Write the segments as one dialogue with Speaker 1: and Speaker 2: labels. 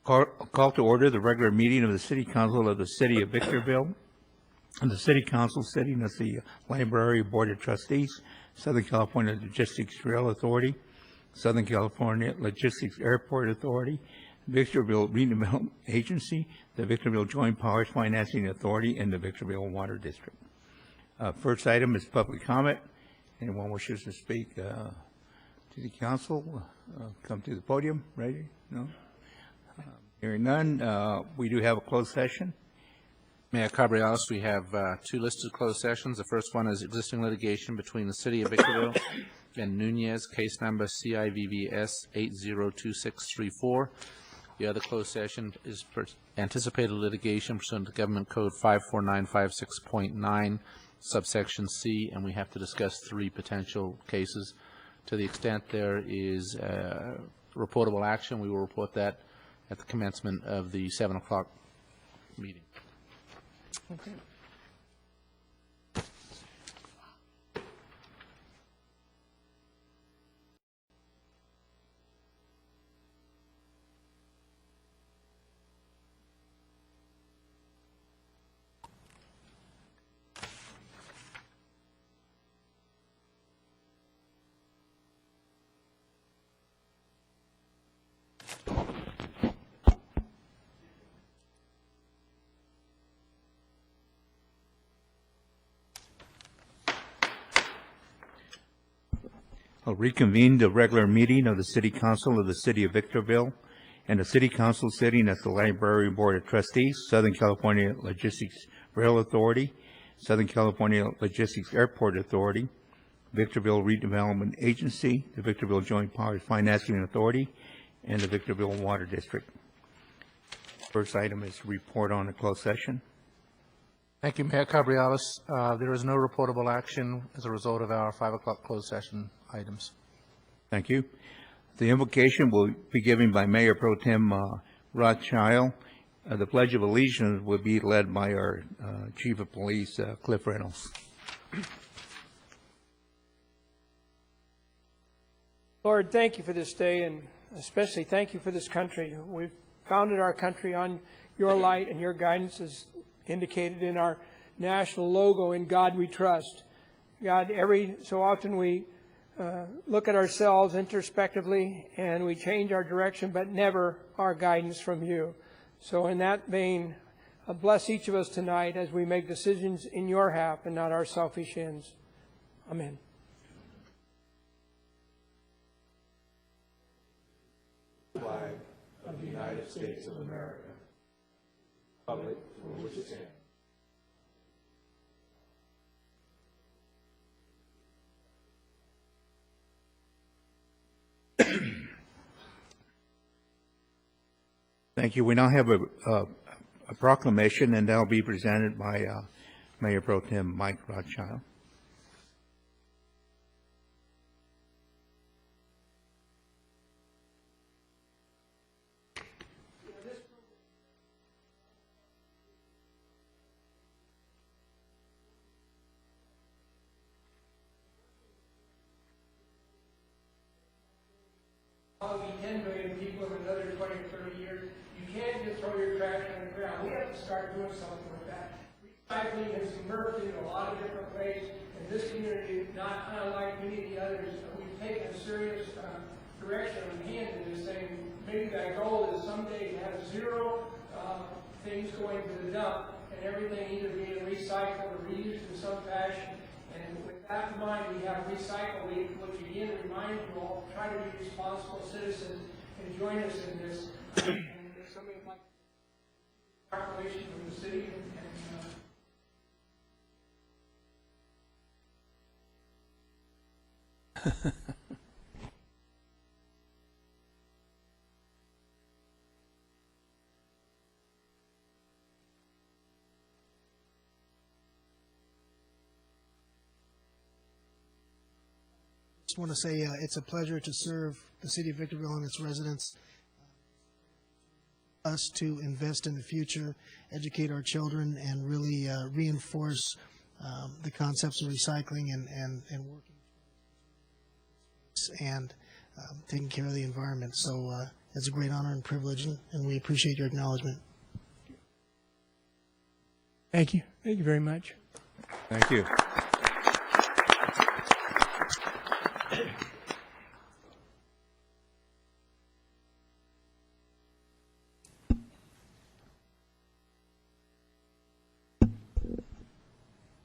Speaker 1: Call to order the regular meeting of the City Council of the City of Victorville. And the City Council sitting as the Library Board of Trustees, Southern California Logistics Rail Authority, Southern California Logistics Airport Authority, Victorville Redevelopment Agency, the Victorville Joint Powers Financing Authority, and the Victorville Water District. First item is public comment. Anyone wishes to speak to the council, come to the podium. Ready? No? Hearing none, we do have a closed session.
Speaker 2: Mayor Cabrialis, we have two listed closed sessions. The first one is existing litigation between the City of Victorville and Nunez, case number CIVVS 802634. The other closed session is anticipated litigation pursuant to Government Code 54956.9, subsection C, and we have to discuss three potential cases. To the extent there is reportable action, we will report that at the commencement of the 7 o'clock meeting.
Speaker 3: Okay.
Speaker 1: I'll reconvene the regular meeting of the City Council of the City of Victorville and the City Council sitting as the Library Board of Trustees, Southern California Logistics Rail Authority, Southern California Logistics Airport Authority, Victorville Redevelopment Agency, the Victorville Joint Powers Financing Authority, and the Victorville Water District. First item is report on the closed session.
Speaker 2: Thank you, Mayor Cabrialis. There is no reportable action as a result of our 5 o'clock closed session items.
Speaker 1: Thank you. The invocation will be given by Mayor Pro Tem Rothschild. The Pledge of Allegiance will be led by our Chief of Police, Cliff Reynolds.
Speaker 3: Lord, thank you for this day, and especially thank you for this country. We've founded our country on your light and your guidance is indicated in our national logo, In God We Trust. God, every so often we look at ourselves introspectively and we change our direction, but never our guidance from you. So in that vein, bless each of us tonight as we make decisions in your half and not our selfish ends. Amen.
Speaker 4: Flag of the United States of America, public for which it stands.
Speaker 1: Thank you. We now have a proclamation, and that will be presented by Mayor Pro Tem Mike Rothschild.
Speaker 3: Probably 10 million people in another 20 or 30 years. You can't just throw your trash on the ground. We have to start doing something with that. Recycling has emerged in a lot of different ways. In this community, not unlike many of the others, we've taken a serious direction and hand in this thing. Maybe that goal is someday to have zero things going to the dump and everything either being recycled or reused in some fashion. And with that in mind, we have Recycle Week, which again reminds you all, try to be responsible citizens and join us in this. And there's something like proclamation from the city
Speaker 5: Just want to say it's a pleasure to serve the city of Victorville and its residents. Us to invest in the future, educate our children, and really reinforce the concepts of recycling and working and taking care of the environment. So It's a great honor and privilege, and we appreciate your acknowledgement.
Speaker 6: Thank you. Thank you very much.
Speaker 1: Thank you.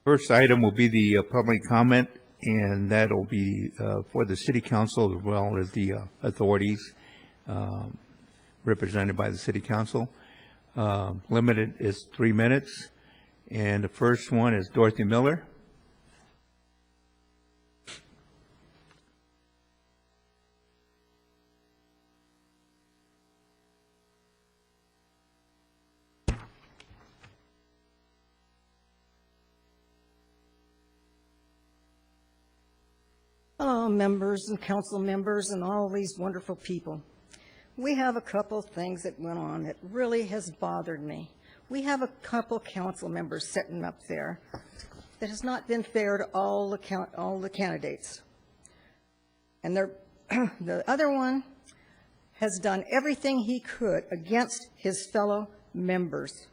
Speaker 1: First item will be the public comment, and that'll be for the city council as well as the authorities represented by the city council. Limited is 3 minutes, and the first one is Dorothy Miller.
Speaker 7: Hello, members and council members and all these wonderful people. We have a couple things that went on that really has bothered me. We have a couple council members sitting up there that has not been fair to all the candidates. And the other one has done everything he could against his fellow members.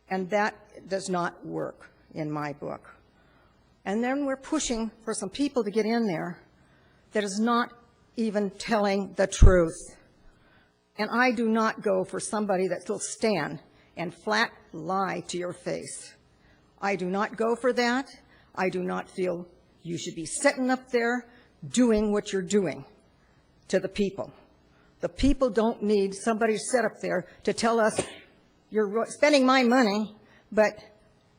Speaker 7: And that does not work in my book. And then we're pushing for some people to get in there that is not even telling the truth. And I do not go for somebody that will stand and flat lie to your face. I do not go for that. I do not feel you should be sitting up there doing what you're doing to the people. The people don't need somebody to sit up there to tell us, you're spending my money, but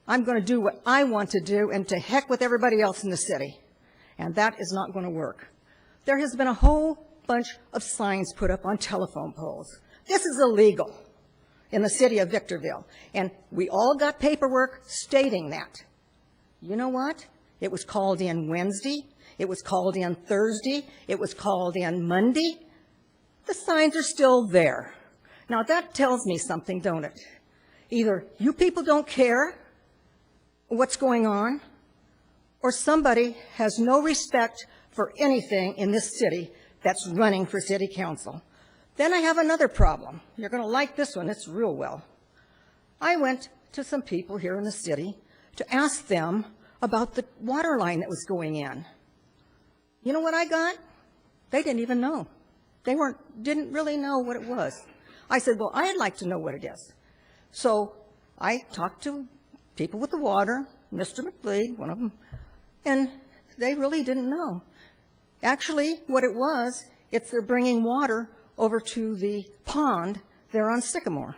Speaker 7: I'm going to do what I want to do, and to heck with everybody else in the city. And that is not going to work. There has been a whole bunch of signs put up on telephone poles. This is illegal in the city of Victorville. And we all got paperwork stating that. You know what? It was called in Wednesday. It was called in Thursday. It was called in Monday. The signs are still there. Now that tells me something, don't it? Either you people don't care what's going on, or somebody has no respect for anything in this city that's running for city council. Then I have another problem. You're going to like this one. It's real well. I went to some people here in the city to ask them about the water line that was going in. You know what I got? They didn't even know. They didn't really know what it was. I said, well, I'd like to know what it is. So I talked to people with the water, Mr. McLeod, one of them, and they really didn't know. Actually, what it was, it's they're bringing water over to the pond there on Sycamore.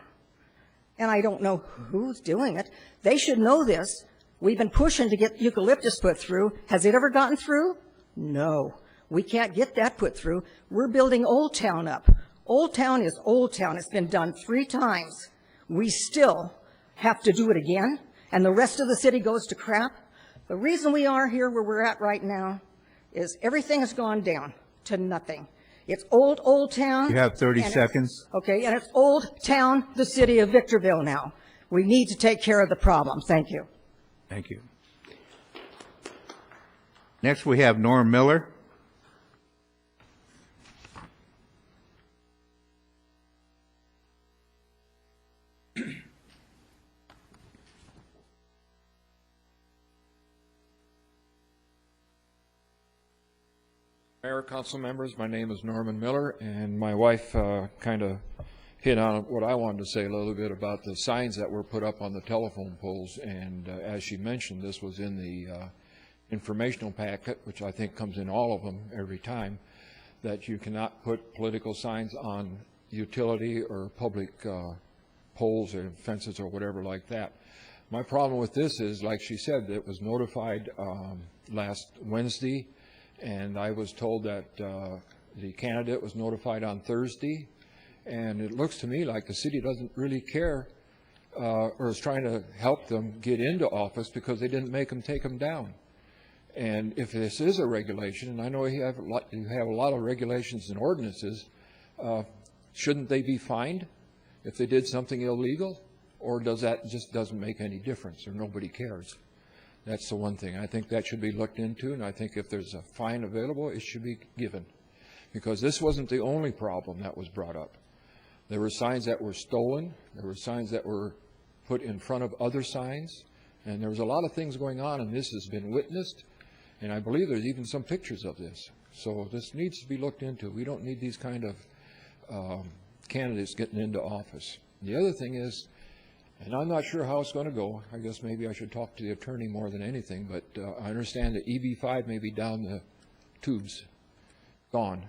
Speaker 7: And I don't know who's doing it. They should know this. We've been pushing to get eucalyptus put through. Has it ever gotten through? No. We can't get that put through. We're building Old Town up. Old Town is Old Town. It's been done 3 times. We still have to do it again, and the rest of the city goes to crap. The reason we are here where we're at right now is everything has gone down to nothing. It's Old Town.
Speaker 1: You have 30 seconds.
Speaker 7: Okay, and it's Old Town, the city of Victorville now. We need to take care of the problem. Thank you.
Speaker 1: Thank you. Next, we have Norm Miller.
Speaker 4: Mayor, council members, my name is Norman Miller, and my wife kind of hit on what I wanted to say a little bit about the signs that were put up on the telephone poles. And as she mentioned, this was in the informational packet, which I think comes in all of them every time, that you cannot put political signs on utility or public poles or fences or whatever like that. My problem with this is, like she said, it was notified last Wednesday, and I was told that the candidate was notified on Thursday, and it looks to me like the city doesn't really care or is trying to help them get into office because they didn't make them take them down. And if this is a regulation, and I know you have a lot of regulations and ordinances, shouldn't they be fined if they did something illegal? Or does that just doesn't make any difference, or nobody cares? That's the one thing. I think that should be looked into, and I think if there's a fine available, it should be given. because this wasn't the only problem that was brought up. There were signs that were stolen, there were signs that were put in front of other signs, and there was a lot of things going on, and this has been witnessed, and I believe there's even some pictures of this. So this needs to be looked into. We don't need these kind of candidates getting into office. The other thing is, and I'm not sure how it's going to go, I guess maybe I should talk to the attorney more than anything, but I understand that EB5 may be down the tubes, gone.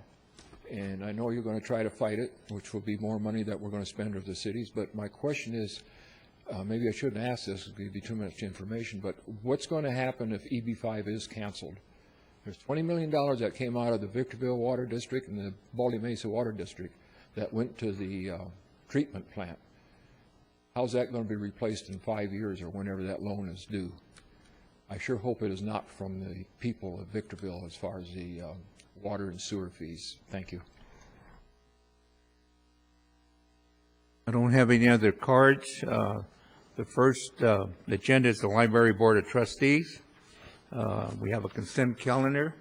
Speaker 4: And I know you're going to try to fight it, which will be more money that we're going to spend with the cities. But my question is, maybe I shouldn't ask this, it would be too much information, but what's going to happen if EB5 is canceled? There's $20 million that came out of the Victorville Water District and the Baldy Mesa Water District that went to the treatment plant. How's that going to be replaced in 5 years or whenever that loan is due? I sure hope it is not from the people of Victorville as far as the water and sewer fees. Thank you.
Speaker 1: I don't have any other cards. The first agenda is the Library Board of Trustees. We have a consent calendar.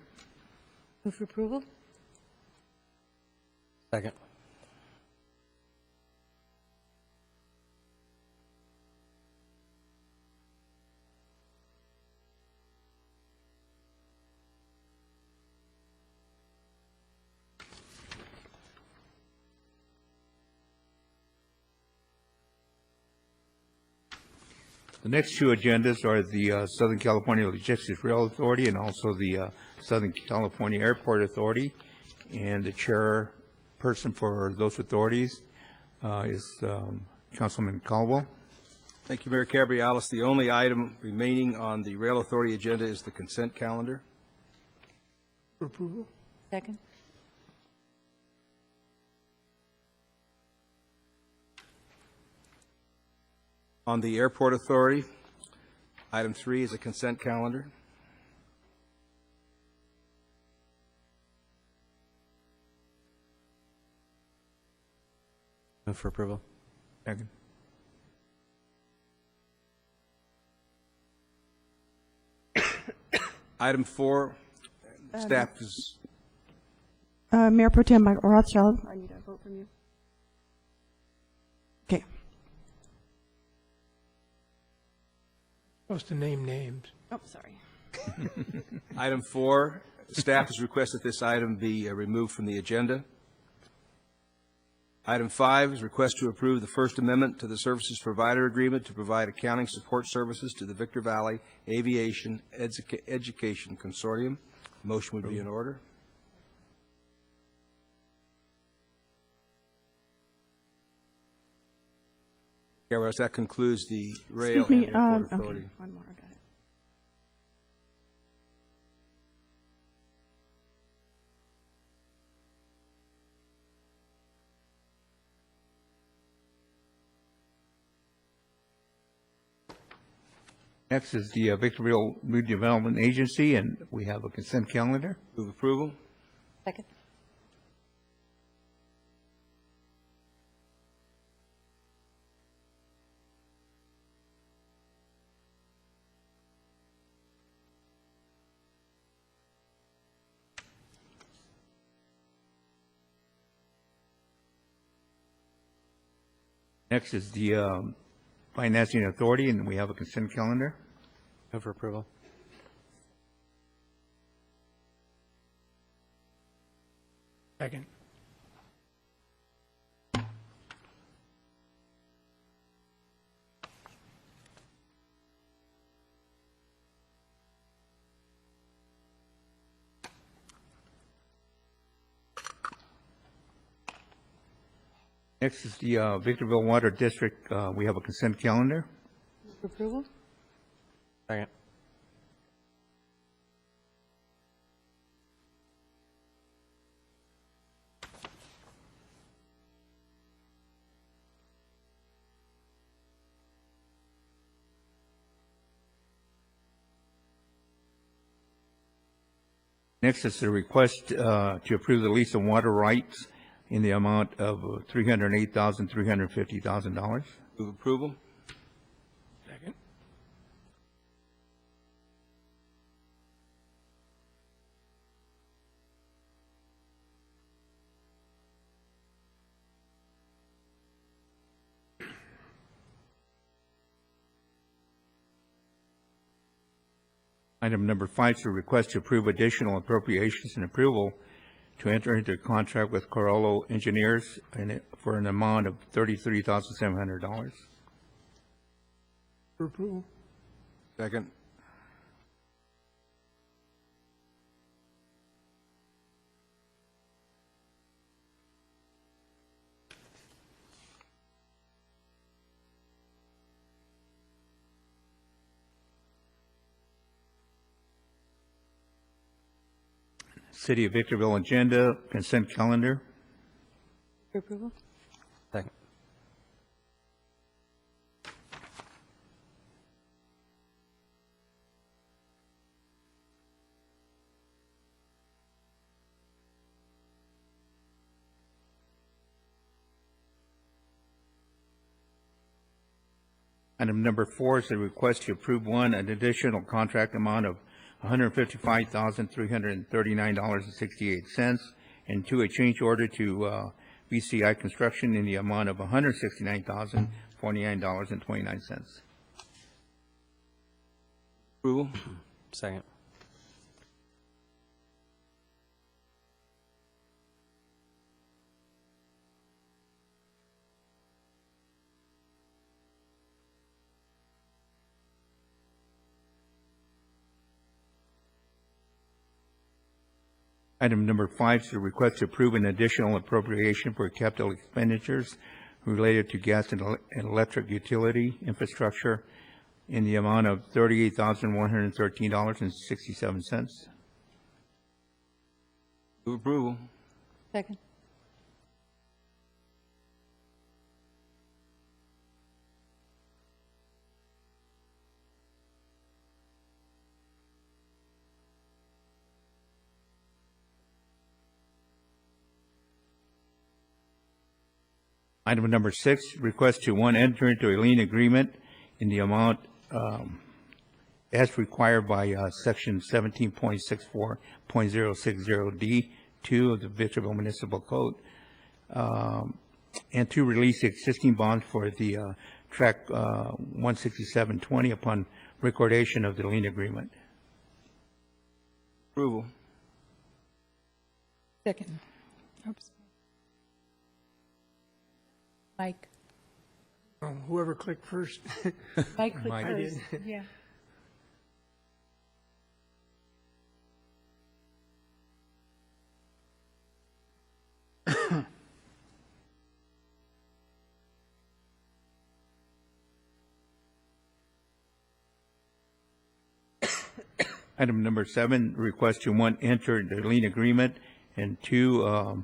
Speaker 8: Move for approval?
Speaker 9: Second.
Speaker 1: The next two agendas are the Southern California Logistics Rail Authority and also the Southern California Airport Authority. And the chairperson for those authorities is Councilman Caldwell.
Speaker 9: Thank you, Mayor Cabrialis. The only item remaining on the Rail Authority agenda is the consent calendar.
Speaker 6: For approval?
Speaker 8: Second?
Speaker 9: On the Airport Authority, item 3 is a consent calendar. Move for approval.
Speaker 1: Second.
Speaker 9: Item 4, staff is,
Speaker 10: Mayor Pro Tem Rothschild. I need a vote from you. Okay.
Speaker 6: Supposed to name names.
Speaker 10: Oh, sorry.
Speaker 9: item 4, staff has requested this item be removed from the agenda. Item 5 is request to approve the First Amendment to the Services Provider Agreement to provide accounting support services to the Victor Valley Aviation Education Consortium. Motion would be in order. Carol, that concludes the Rail
Speaker 10: Excuse me.
Speaker 9: and Airport
Speaker 10: Okay,
Speaker 9: Authority.
Speaker 10: one more. I got it.
Speaker 1: Next is the Victorville Redevelopment Agency, and we have a consent calendar.
Speaker 9: Move approval.
Speaker 8: Second?
Speaker 1: Next is the Financing Authority, and we have a consent calendar.
Speaker 9: Move for approval.
Speaker 6: Second.
Speaker 1: Next is the Victorville Water District. We have a consent calendar.
Speaker 8: Move for approval?
Speaker 9: Second.
Speaker 1: Next is the request to approve the lease of water rights in the amount of $308,350,000.
Speaker 9: Move approval.
Speaker 6: Second.
Speaker 1: Item number 5 is a request to approve additional appropriations and approval to enter into a contract with Carollo Engineers for an amount of $33,700.
Speaker 6: For approval?
Speaker 9: Second.
Speaker 1: City of Victorville agenda, consent calendar.
Speaker 8: For approval?
Speaker 9: Second.
Speaker 1: Item number 4 is a request to approve an additional contract amount of $155,339.68, and 2, a change order to VCI Construction in the amount of $169,049.29.
Speaker 9: Approval. Second.
Speaker 1: Item number 5 is a request to approve an additional appropriation for capital expenditures related to gas and electric utility infrastructure in the amount of $38,113.67.
Speaker 9: Move approval.
Speaker 8: Second.
Speaker 1: Item number 6, request to enter into a lien agreement in the amount as required by Section 17.64.060D2 of the Victorville Municipal Code, and to release the existing bond for the Track 16720 upon recordation of the lien agreement.
Speaker 9: Approval.
Speaker 8: Second. Oops. Mike.
Speaker 6: Whoever clicked first.
Speaker 8: Mike clicked
Speaker 1: Mike.
Speaker 8: first.
Speaker 6: I did.
Speaker 8: Yeah.
Speaker 1: Item number 7, request to enter the lien agreement, and 2,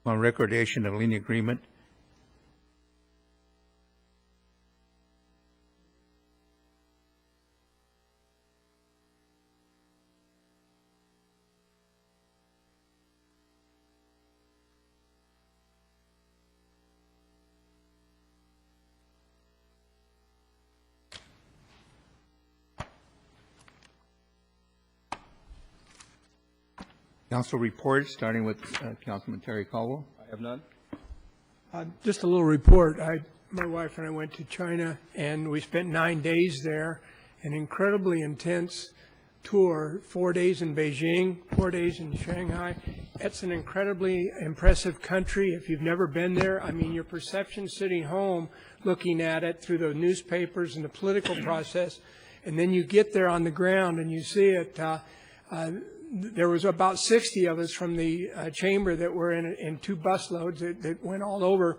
Speaker 1: on recordation of lien agreement. Council reports, starting with Councilman Terry Caldwell.
Speaker 9: I have none.
Speaker 6: Just a little report. My wife and I went to China, and we spent 9 days there, an incredibly intense tour, 4 days in Beijing, 4 days in Shanghai. It's an incredibly impressive country. If you've never been there, I mean, your perception sitting home, looking at it through the newspapers and the political process, and then you get there on the ground and you see it. There was about 60 of us from the chamber that were in 2 busloads that went all over.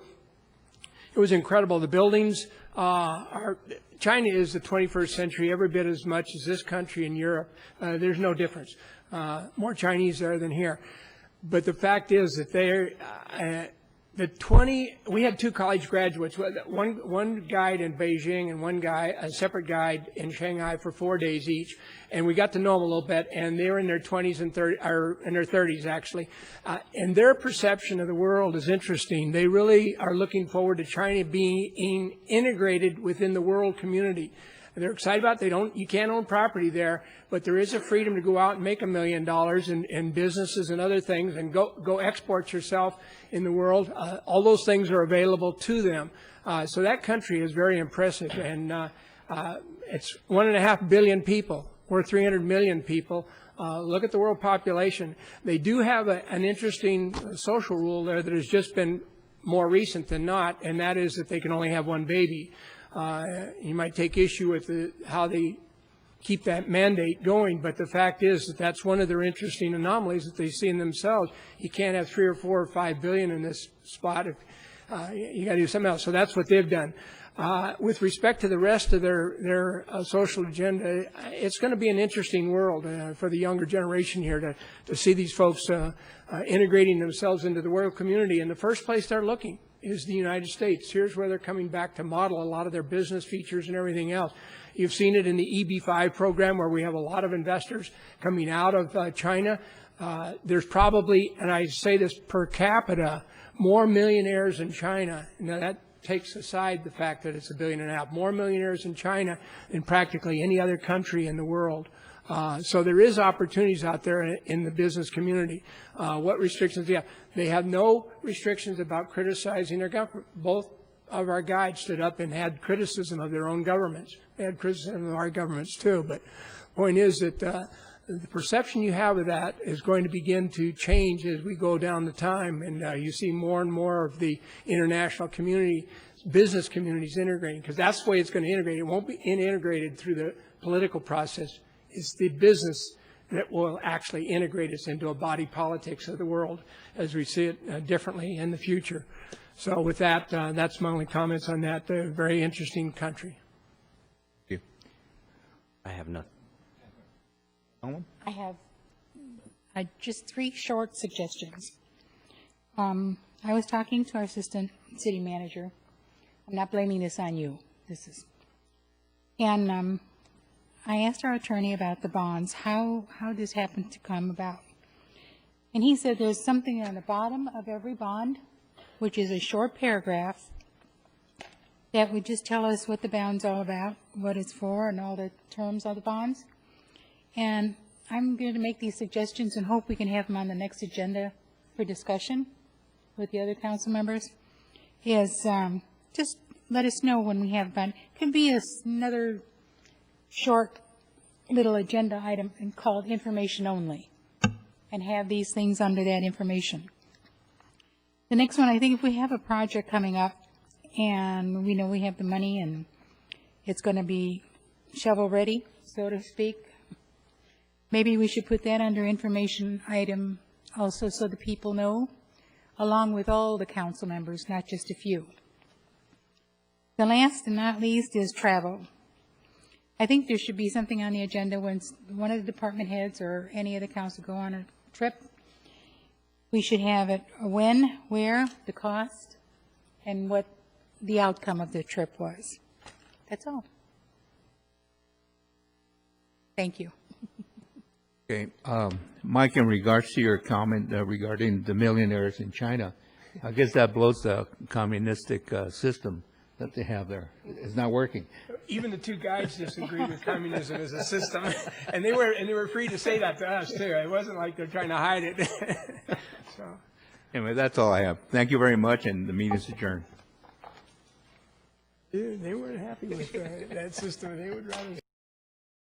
Speaker 6: It was incredible. The buildings China is the 21st century every bit as much as this country in Europe. There's no difference. More Chinese there than here. But the fact is that we had 2 college graduates, one guide in Beijing and a separate guide in Shanghai for 4 days each, and we got to know them a little bit, and they were in their 20s and 30s, or in their 30s actually, and their perception of the world is interesting. They really are looking forward to China being integrated within the world community. They're excited about it. You can't own property there, but there is a freedom to go out and make $1 million in businesses and other things and go export yourself in the world. All those things are available to them. So that country is very impressive. And It's 1.5 billion people. We're 300 million people. Look at the world population. They do have an interesting social rule there that has just been more recent than not, and that is that they can only have one baby. You might take issue with how they keep that mandate going, but the fact is that that's one of their interesting anomalies that they see in themselves. You can't have 3 or 4 or 5 billion in this spot. You got to do something else. So that's what they've done. With respect to the rest of their social agenda, it's going to be an interesting world for the younger generation here to see these folks integrating themselves into the world community. And the first place they're looking is the United States. Here's where they're coming back to model a lot of their business features and everything else. You've seen it in the EB-5 program where we have a lot of investors coming out of China. There's probably, and I say this per capita, more millionaires in China. Now that takes aside the fact that it's 1.5 billion, more millionaires in China than practically any other country in the world. So there is opportunities out there in the business community. What restrictions do they have? They have no restrictions about criticizing their government. Both of our guides stood up and had criticism of their own governments. They had criticism of our governments too. But the point is that the perception you have of that is going to begin to change as we go down the time, and you see more and more of the international community, business communities integrating, because that's the way it's going to integrate. It won't be integrated through the political process. It's the business that will actually integrate us into a body politics of the world as we see it differently in the future. So with that, that's my only comments on that. Very interesting country.
Speaker 9: Thank you. I have nothing.
Speaker 8: I have just 3 short suggestions. I was talking to our assistant city manager. I'm not blaming this on you. And I asked our attorney about the bonds, how this happened to come about. And he said there's something on the bottom of every bond, which is a short paragraph that would just tell us what the bond's all about, what it's for, and all the terms of the bonds. And I'm going to make these suggestions and hope we can have them on the next agenda for discussion with the other council members, is just let us know when we have a bond. It can be another short little agenda item called information only, and have these things under that information. The next one, I think if we have a project coming up and we know we have the money and it's going to be shovel ready, so to speak, maybe we should put that under information item also so the people know, along with all the council members, not just a few. The last and not least is travel. I think there should be something on the agenda when one of the department heads or any of the council go on a trip. We should have it when, where, the cost, and what the outcome of the trip was. That's all. Thank you.
Speaker 1: Okay, Mike, in regards to your comment regarding the millionaires in China, I guess that blows the communistic system that they have there. It's not working.
Speaker 6: Even the 2 guides disagreed with communism as a system, and they were free to say that to us too. It wasn't like they're trying to hide it. So.
Speaker 1: Anyway, that's all I have. Thank you very much, and the meeting is adjourned.
Speaker 6: They weren't happy with that system. They would rather